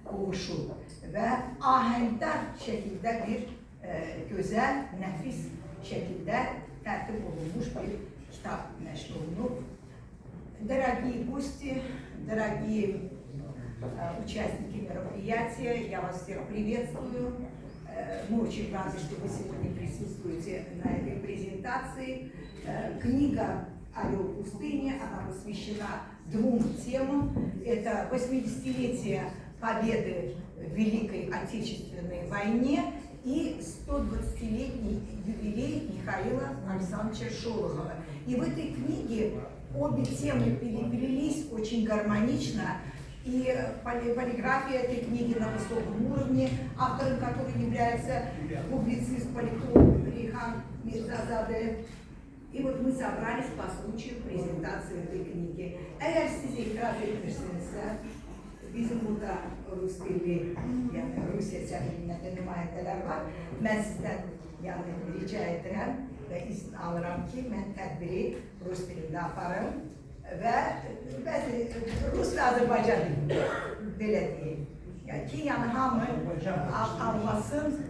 qovuşu və ahəngdar şəkildə bir gözəl, nəfis şəkildə tərtib olunmuş bir kitab nəşr olunub. Дорогие гости, дорогие участники мероприятия, я вас всех приветствую. Мы очень рады, что вы сегодня присутствуете на этой презентации. Книга «Орел пустыни», она посвящена двум темам. Это 80-летие победы в Великой Отечественной войне и 120-летний юбилей Михаила Александровича Шолохова. И в этой книге обе темы переплелись очень гармонично. И полиграфия этой книги на высоком уровне, автором которой является публицист, политолог Рихан Мирзазаде. И вот мы собрались по случаю презентации этой книги. Eğer siz itiraz etmişsinizse, bizim burada Rus dili, yani Rusya sərhədində nümayəndələr var. Mən sizdən rica edirəm və izin alıram ki, mən tədbiri Rus dilində aparım və Rus və Azərbaycan dilində, belə deyim. Ki, yəni hamı anlasın